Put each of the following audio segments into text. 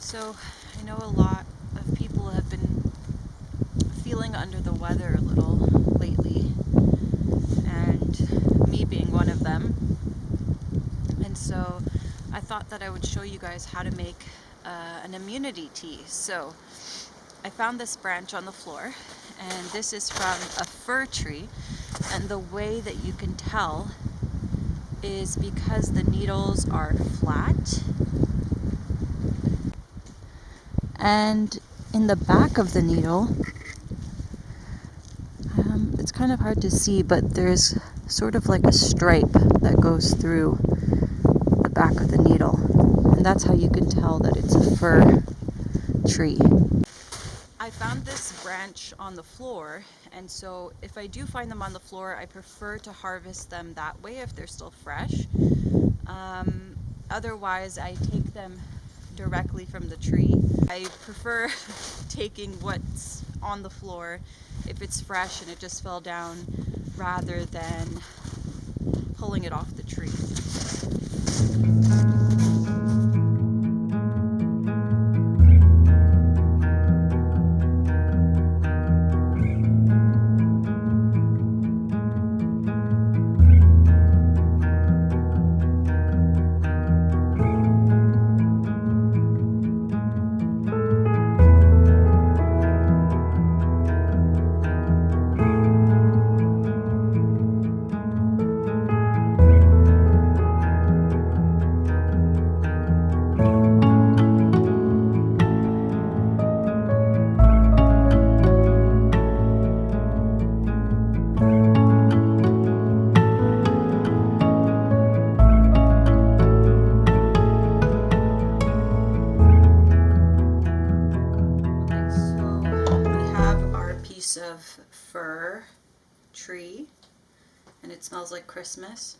So, I know a lot of people have been feeling under the weather a little lately, and me being one of them. And so, I thought that I would show you guys how to make an immunity tea. So, I found this branch on the floor, and this is from a fir tree. And the way that you can tell is because the needles are flat, and in the back of the needle, it's kind of hard to see, but there's sort of like a stripe that goes through the back of the needle, and that's how you can tell that it's a fir tree. I found this branch on the floor, and so if I do find them on the floor, I prefer to harvest them that way if they're still fresh. Otherwise, I take them directly from the tree. I prefer taking what's on the floor if it's fresh and it just fell down rather than pulling it off the tree. Piece of fir tree, and it smells like Christmas.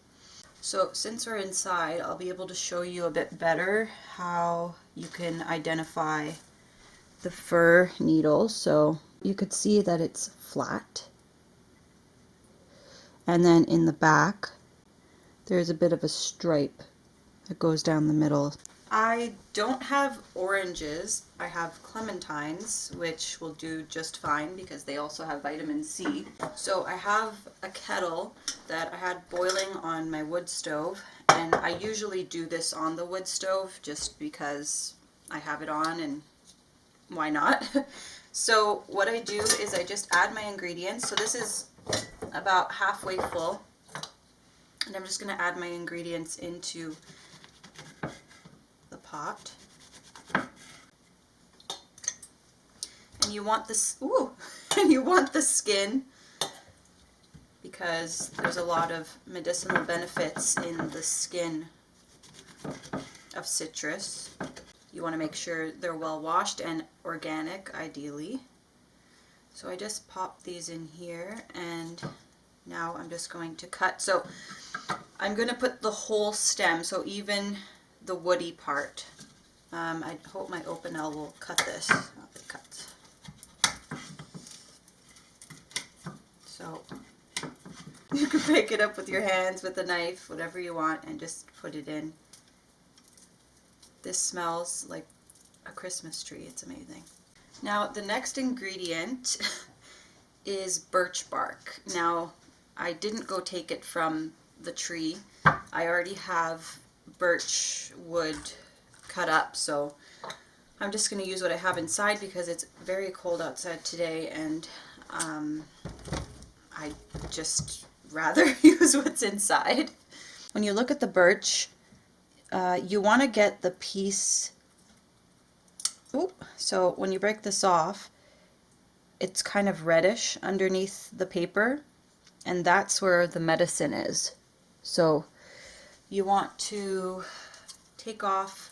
So since we're inside, I'll be able to show you a bit better how you can identify the fir needle. So you could see that it's flat, and then in the back there's a bit of a stripe that goes down the middle. I don't have oranges. I have clementines, which will do just fine because they also have vitamin C. So I have a kettle that I had boiling on my wood stove, and I usually do this on the wood stove just because I have it on and why not? So what I do is I just add my ingredients. So this is about halfway full, and I'm just going to add my ingredients into the pot. And you want this, and you want the skin because there's a lot of medicinal benefits in the skin of citrus. You want to make sure they're well washed and organic, ideally. So I just pop these in here, and now I'm just going to cut. So I'm going to put the whole stem, so even the woody part. I hope my Opinel will cut this. It cuts. So you can pick it up with your hands, with a knife, whatever you want, and just put it in. This smells like a Christmas tree. It's amazing. Now the next ingredient is birch bark. Now I didn't go take it from the tree. I already have birch wood cut up, so I'm just going to use what I have inside because it's very cold outside today, and I just rather use what's inside. When you look at the birch, you want to get the piece, so when you break this off, it's kind of reddish underneath the paper, and that's where the medicine is. So you want to take off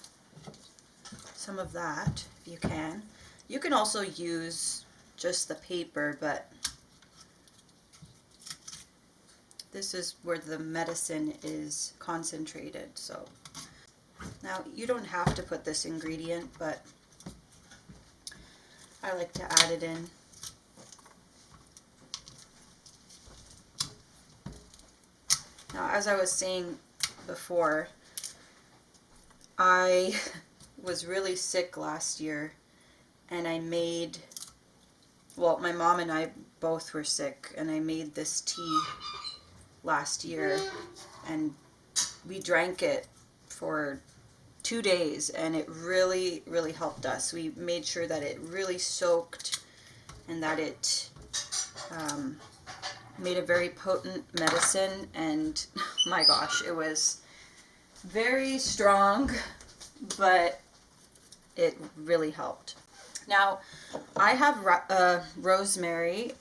some of that if you can. You can also use just the paper, but this is where the medicine is concentrated. So now you don't have to put this ingredient, but I like to add it in. Now, as I was saying before, I was really sick last year, and I made, well, my mom and I both were sick, and I made this tea last year, and we drank it for 2 days, and it really, really helped us. We made sure that it really soaked and that it made a very potent medicine, and my gosh, it was very strong, but it really helped. Now, I have rosemary.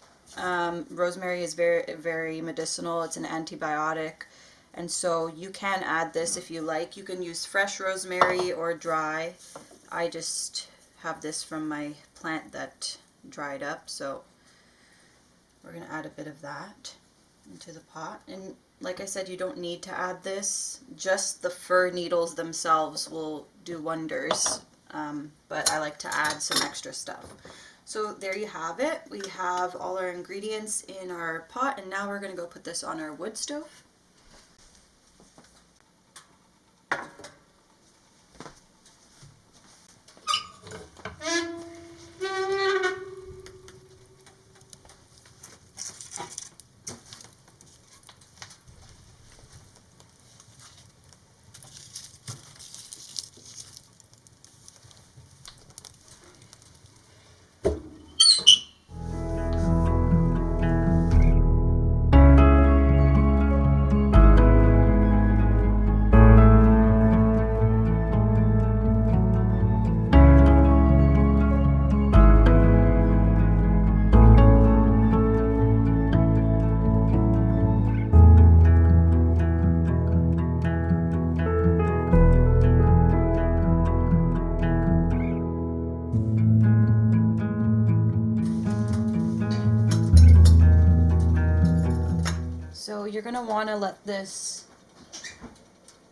Rosemary is very, very medicinal. It's an antibiotic, and so you can add this if you like. You can use fresh rosemary or dry. I just have this from my plant that dried up, so we're going to add a bit of that into the pot. And like I said, you don't need to add this. Just the fir needles themselves will do wonders, but I like to add some extra stuff. So there you have it. We have all our ingredients in our pot, and now we're going to go put this on our wood stove. So you're going to want to let this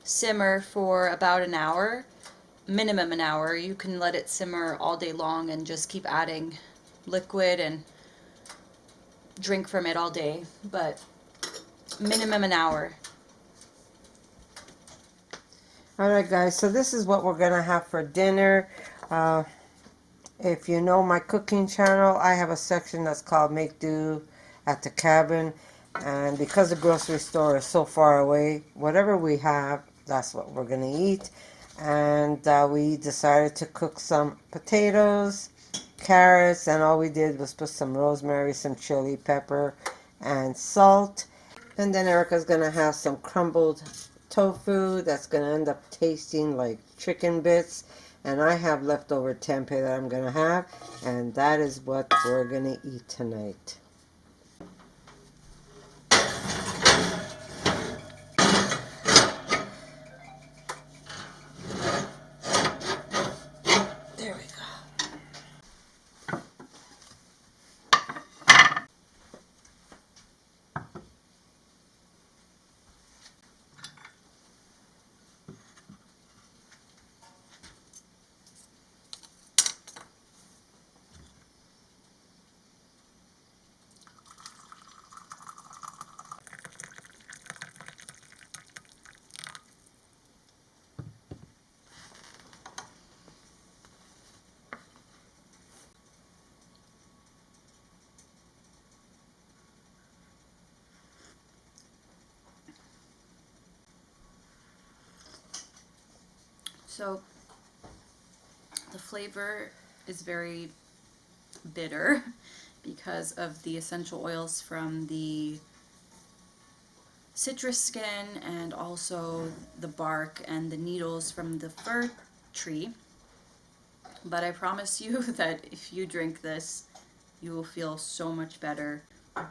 simmer for about an hour, minimum an hour. You can let it simmer all day long and just keep adding liquid and drink from it all day, but minimum an hour. Alright guys, so this is what we're going to have for dinner. If you know my cooking channel, I have a section that's called Make Do at the Cabin. And because the grocery store is so far away, whatever we have, that's what we're going to eat. And we decided to cook some potatoes, carrots, and all we did was put some rosemary, some chili pepper, and salt. And then Erica's going to have some crumbled tofu that's going to end up tasting like chicken bits. And I have leftover tempeh that I'm going to have. And that is what we're going to eat tonight. There we go. So the flavor is very bitter because of the essential oils from the citrus skin and also the bark and the needles from the fir tree. But I promise you that if you drink this, you will feel so much better.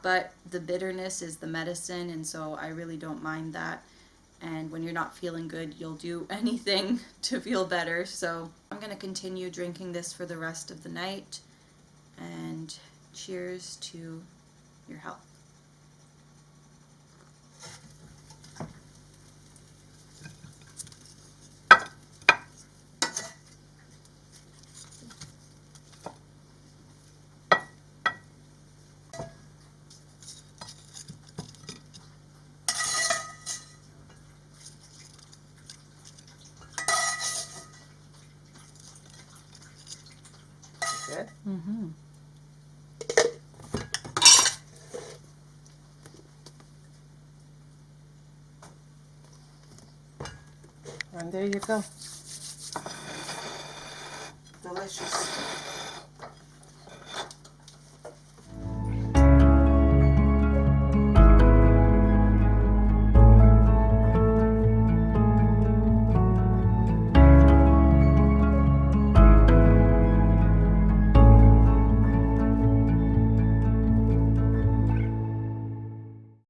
But the bitterness is the medicine, and so I really don't mind that. And when you're not feeling good, you'll do anything to feel better. So I'm going to continue drinking this for the rest of the night. And cheers to your health. Good. Mm-hmm. And there you go. Delicious.